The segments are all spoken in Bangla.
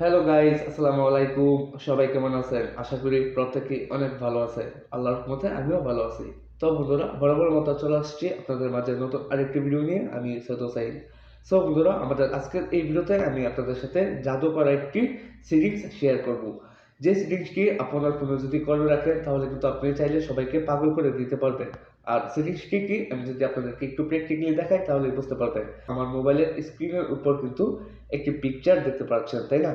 হ্যালো গাইস, আসসালামু আলাইকুম। সবাই কেমন আছেন? আশা করি প্রত্যেকেই অনেক ভালো আছে। আল্লাহর রহমতে আমিও ভালো আছি। তো বন্ধুরা, বরাবর মতো চলে আসছি আপনাদের মাঝে নতুন আরেকটি ভিডিও নিয়ে। আমি সৈয়দ হোসাইন। সো বন্ধুরা, আমাদের আজকের এই ভিডিওতে আমি আপনাদের সাথে জাদু করা একটি সিরিজ শেয়ার করব। যে সিরিজটি আপনার ফোনে যদি করে রাখেন তাহলে কিন্তু আপনি চাইলে সবাইকে পাগল করে দিতে পারবেন। আর সিরিজটি কি আমি যদি আপনাদেরকে একটু প্র্যাকটিক্যালি দেখাই তাহলে বুঝতে পারবেন। আমার মোবাইলের স্ক্রিনের উপর কিন্তু একটি পিকচার দেখতে পাচ্ছেন, তাই না?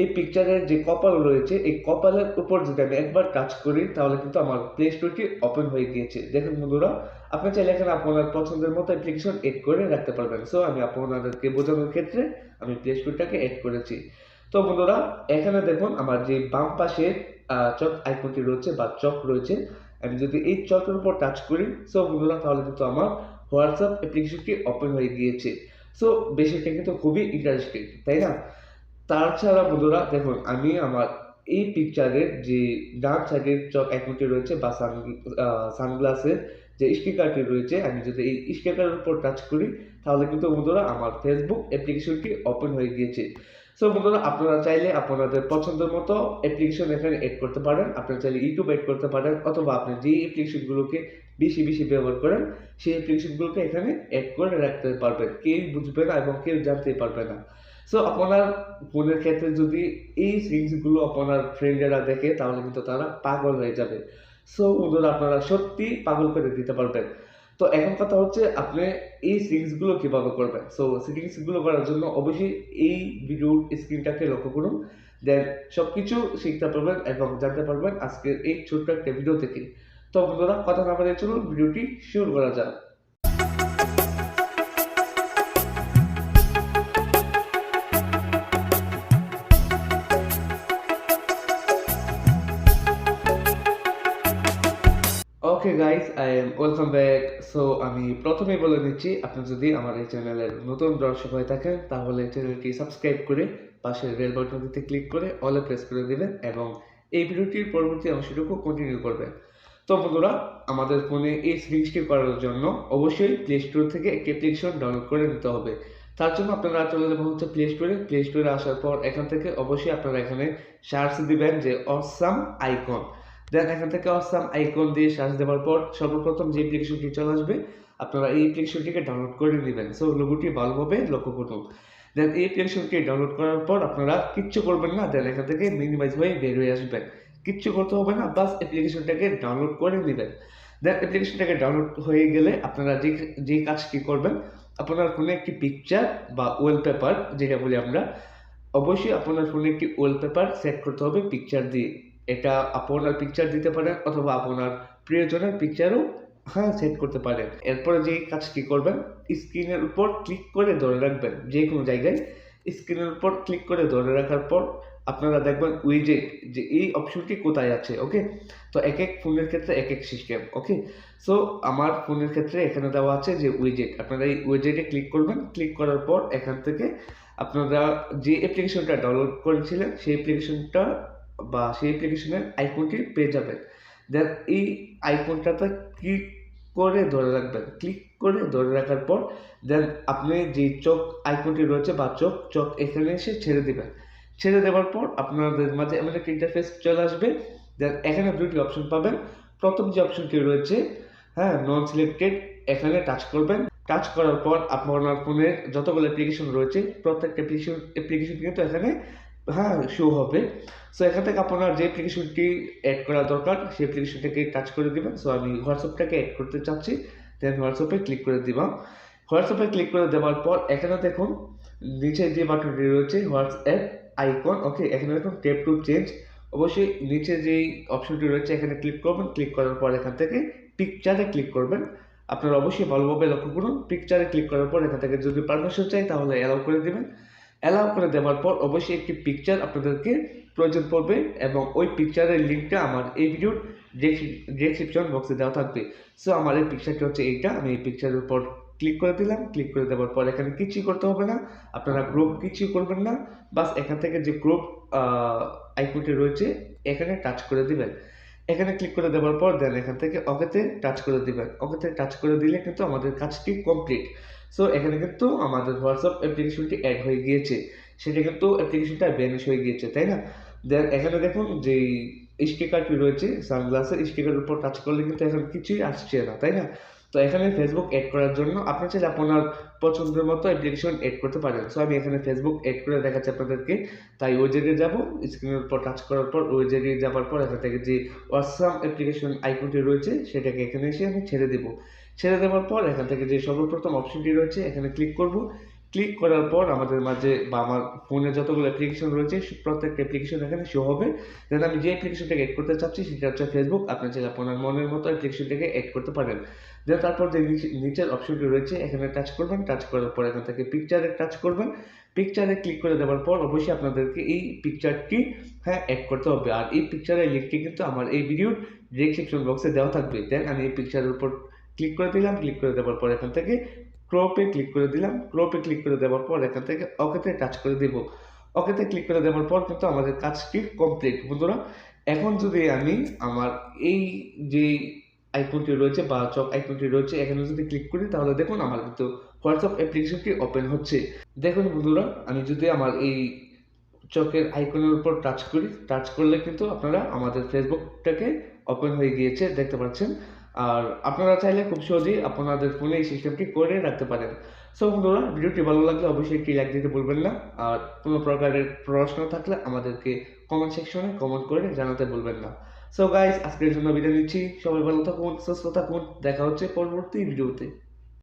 এই পিকচারের যে কপাল রয়েছে, এই কপালের উপর যদি আমি একবার টাচ করি তাহলে কিন্তু আমার প্লে স্টোরটি ওপেন হয়ে গিয়েছে। দেখুন বন্ধুরা, আপনি চাইলে এখানে আপনার পছন্দের মতো অ্যাপ্লিকেশন এড করে রাখতে পারবেন। সো আমি আপনাদেরকে বোঝানোর ক্ষেত্রে আমি প্লে স্টোরটাকে এড করেছি। তো বন্ধুরা, এখানে দেখুন আমার যে বাম পাশে চক আইকনটি রয়েছে বা চক রয়েছে, আমি যদি এই চকের উপর টাচ করি, সো বন্ধুরা তাহলে কিন্তু আমার হোয়াটসঅ্যাপ অ্যাপ্লিকেশনটি ওপেন হয়ে গিয়েছে। সো বিষয়টা কিন্তু খুবই ইন্টারেস্টিং, তাই না? তাছাড়া বন্ধুরা দেখুন, আমি আমার এই পিকচারের যে ডান সাইডের চক আইকনটি রয়েছে বা সানগ্লাসের যে স্টিকারটি রয়েছে, আমি যদি এই স্টিকারের উপর টাচ করি তাহলে কিন্তু বন্ধুরা আমার ফেসবুক অ্যাপ্লিকেশনটি ওপেন হয়ে গিয়েছে। সো বন্ধুরা, আপনারা চাইলে আপনাদের পছন্দের মতো অ্যাপ্লিকেশন এখানে এড করতে পারেন। আপনারা চাইলে ইউটিউব এড করতে পারেন, অথবা আপনি যে অ্যাপ্লিকেশনগুলোকে বেশি বেশি ব্যবহার করেন সেই অ্যাপ্লিকেশনগুলোকে এখানে এড করে রাখতে পারবেন। কেউ বুঝবে না এবং কেউ জানতে পারবে না। সো আপনার ফোনের ক্ষেত্রে যদি এই সিরিজগুলো আপনার ফ্রেন্ডেরা দেখে তাহলে কিন্তু তারা পাগল হয়ে যাবে। সো বন্ধুরা, আপনারা সত্যি পাগল করে দিতে পারবেন। তো এখন কথা হচ্ছে আপনি এই সিরিজগুলো কিভাবে করবেন। সো সিরিজগুলো করার জন্য অবশ্যই এই ভিডিওর স্ক্রিনটাকে লক্ষ্য করুন। দেন সবকিছু শিখতে পারবেন এবং জানতে পারবেন আজকের এই ছোট্ট একটা ভিডিও থেকে। তো বন্ধুরা, কথা না বাড়িয়ে চলুন ভিডিওটি শুরু করা যাক। Okay guys, I am welcome back. So আমি প্রথমেই বলে নিচ্ছি, আপনি যদি আমার এই চ্যানেলের নতুন দর্শক হয়ে থাকেন তাহলে চ্যানেলটি সাবস্ক্রাইব করে পাশের বেল বাটনটিতে ক্লিক করে অলে প্রেস করে দিবেন এবং এই ভিডিওটির পরবর্তী অংশটুকু কন্টিনিউ করবেন। তো বন্ধুরা, আমাদের ফোনে এই সিরিজটি করার জন্য অবশ্যই প্লে স্টোর থেকে একটি অ্যাপ্লিকেশন ডাউনলোড করে নিতে হবে। তার জন্য আপনারা চলে যাবেন হচ্ছে প্লে স্টোরে আসার পর এখান থেকে অবশ্যই আপনারা এখানে সার্চ দিবেন যে অসাম আইকন। দেন এখান থেকে অসাম আইকন দিয়ে সার্চ দেওয়ার পর সর্বপ্রথম যে অ্যাপ্লিকেশনটি চলে আসবে আপনারা এই অ্যাপ্লিকেশনটিকে ডাউনলোড করে নেবেন। সো লোগোটি ভালোভাবে লক্ষ্য করুন। দেন এই অ্যাপ্লিকেশনটি ডাউনলোড করার পর আপনারা কিচ্ছু করবেন না, দেন এখান থেকে মিনিমাইজ হয়ে বের হয়ে আসবেন। কিচ্ছু করতে হবে না, বাস অ্যাপ্লিকেশনটাকে ডাউনলোড করে নেবেন। দেন অ্যাপ্লিকেশনটাকে ডাউনলোড হয়ে গেলে আপনারা যে কাজটি করবেন, আপনার ফোনে একটি পিকচার বা ওয়ালপেপার যেটা বলি আমরা, অবশ্যই আপনার ফোনে একটি ওয়ালপেপার সেট করতে হবে পিকচার দিয়ে। এটা আপনার পিকচার দিতে পারেন অথবা আপনার প্রিয়জনের পিকচারও সেট করতে পারেন। এরপরে যে কাজটি করবেন, স্ক্রিনের উপর ক্লিক করে ধরে রাখবেন যে কোনো জায়গায়। স্ক্রিনের উপর ক্লিক করে ধরে রাখার পর আপনারা দেখবেন উইজেট, যে এই অপশনটি কোথায় আছে। ওকে, তো এক এক ফোনের ক্ষেত্রে এক এক সিস্টেম। ওকে, সো আমার ফোনের ক্ষেত্রে এখানে দেওয়া আছে যে উইজেট। আপনারা এই উইজেটে ক্লিক করবেন। ক্লিক করার পর এখান থেকে আপনারা যে অ্যাপ্লিকেশনটা ডাউনলোড করেছিলেন সেই অ্যাপ্লিকেশনটা বা সেই অ্যাপ্লিকেশনের আইকনটি পেয়ে যাবেন। দেন এই আইকনটাতে ক্লিক করে ধরে রাখবেন। ক্লিক করে ধরে রাখার পর দেন আপনি যে চোখ আইকনটি রয়েছে বা চোখ চোখ এখানে এসে ছেড়ে দিবেন। ছেড়ে দেওয়ার পর আপনাদের মাঝে এমন একটা ইন্টারফেস চলে আসবে। দেন এখানে দুটি অপশন পাবেন। প্রথম যে অপশনটি রয়েছে, নন সিলেক্টেড, এখানে টাচ করবেন। টাচ করার পর আপনার ফোনের যতগুলো অ্যাপ্লিকেশন রয়েছে প্রত্যেকটা অ্যাপ্লিকেশন কিন্তু এখানে শো হবে। সো এখান থেকে আপনার যে অ্যাপ্লিকেশনটি অ্যাড করা দরকার সেই অ্যাপ্লিকেশনটাকে টাচ করে দিবেন। সো আমি হোয়াটসঅ্যাপটাকে অ্যাড করতে চাচ্ছি, দেন হোয়াটসঅ্যাপে ক্লিক করে দিলাম। হোয়াটসঅ্যাপে ক্লিক করে দেওয়ার পর এখানে দেখুন নিচে যে বাটনটি রয়েছে হোয়াটসঅ্যাপ আইকন। ওকে, এখানে দেখুন ট্যাপ টু চেঞ্জ। অবশ্যই নিচে যেই অপশনটি রয়েছে এখানে ক্লিক করবেন। ক্লিক করার পর এখান থেকে পিকচারে ক্লিক করবেন। আপনারা অবশ্যই ভালোভাবে লক্ষ্য করুন। পিকচারে ক্লিক করার পর এখান থেকে যদি পারমিশন চাই তাহলে অ্যালাউ করে দিবেন। অ্যালাউ করে দেওয়ার পর অবশ্যই একটি পিকচার আপনাদেরকে প্রয়োজন পড়বে এবং ওই পিকচারের লিঙ্কটা আমার এই ভিডিওর ডেসক্রিপশন বক্সে দেওয়া থাকবে। সো আমার এই পিকচারটি হচ্ছে এইটা। আমি এই পিকচারের উপর ক্লিক করে দিলাম। ক্লিক করে দেওয়ার পর এখানে কিছুই করতে হবে না, আপনারা গ্রুপ কিছুই করবেন না। বাস এখান থেকে যে গ্রুপ আইকনটি রয়েছে এখানে টাচ করে দিবেন। এখানে ক্লিক করে দেওয়ার পর দেন এখান থেকে ওকেতে টাচ করে দিবেন। ওকেতে টাচ করে দিলে কিন্তু আমাদের কাজটি কমপ্লিট। সো এখানে কিন্তু আমাদের হোয়াটসঅ্যাপ অ্যাপ্লিকেশনটি অ্যাড হয়ে গিয়েছে। সেটা কিন্তু অ্যাপ্লিকেশনটা ভ্যানিশ হয়ে গিয়েছে, তাই না? দেন এখানে দেখুন যেই স্টিকারটি রয়েছে সানগ্লাসের স্টিকারের উপর টাচ করলে কিন্তু এখন কিছুই আসছে না, তাই না? তো এখানে ফেসবুক এড করার জন্য আপনি চাইলে আপনার পছন্দের মতো অ্যাপ্লিকেশন এড করতে পারেন। সো আমি এখানে ফেসবুক এড করে দেখাচ্ছি আপনাদেরকে। তাই ওই জায়গায় যাবো, স্ক্রিনের উপর টাচ করার পর ওই জায়গায় যাবার পর এখান থেকে যে হোয়াটসঅ্যাপ অ্যাপ্লিকেশন আইকনটি রয়েছে সেটাকে এখানে এসে আমি ছেড়ে দেব। ছেড়ে দেওয়ার পর এখান থেকে যে সর্বপ্রথম অপশনটি রয়েছে এখানে ক্লিক করব। ক্লিক করার পর আমাদের মাঝে বা আমার ফোনে যতগুলো অ্যাপ্লিকেশন রয়েছে প্রত্যেকটা অ্যাপ্লিকেশন এখানে শো হবে। দেন আমি যে অ্যাপ্লিকেশনটাকে এড করতে চাচ্ছি সেটা হচ্ছে ফেসবুক। আপনি চাইলে আপনার মনের মতো অ্যাপ্লিকেশনটাকে এড করতে পারেন। দেন তারপর যে নিচের অপশনটি রয়েছে এখানে টাচ করবেন। টাচ করার পর এখান থেকে পিকচারে টাচ করবেন। পিকচারে ক্লিক করে দেওয়ার পর অবশ্যই আপনাদেরকে এই পিকচারটি এড করতে হবে। আর এই পিকচারের লিঙ্কটি কিন্তু আমার এই ভিডিওর ডেসক্রিপশন বক্সে দেওয়া থাকবে। দেন আমি এই পিকচারের উপর ক্লিক করে দিলাম। ক্লিক করে দেওয়ার পর এখান থেকে ক্রপে ক্লিক করে দিলাম। ক্রপে ক্লিক করে দেওয়ার পর এখান থেকে ওকেতে টাচ করে দিব। ওকেতে ক্লিক করে দেওয়ার পর কিন্তু আমাদের কাজটি কমপ্লিট বন্ধুরা। এখন যদি আমি আমার এই যে আইকনটি রয়েছে বা চক আইকনটি রয়েছে এখানে যদি ক্লিক করি তাহলে দেখুন আমার কিন্তু হোয়াটসঅ্যাপ অ্যাপ্লিকেশনটি ওপেন হচ্ছে। দেখুন বন্ধুরা, আমি যদি আমার এই চকের আইকনের উপর টাচ করি, টাচ করলে কিন্তু আপনারা আমাদের ফেসবুকটাকে ওপেন হয়ে গিয়েছে দেখতে পাচ্ছেন। আর আপনারা চাইলে খুব সহজেই আপনাদের ফোনে এই সিস্টেমটি করে রাখতে পারেন। সো বন্ধুরা, ভিডিওটি ভালো লাগলে অবশ্যই একটি লাইক দিতে ভুলবেন না। আর কোনো প্রকারের প্রশ্ন থাকলে আমাদেরকে কমেন্ট সেকশনে কমেন্ট করে জানাতে ভুলবেন না। সো গাইস, আজকের জন্য বিদায় নিচ্ছি। সবাই ভালো থাকুন, সুস্থ থাকুন। দেখা হচ্ছে পরবর্তী ভিডিওতে।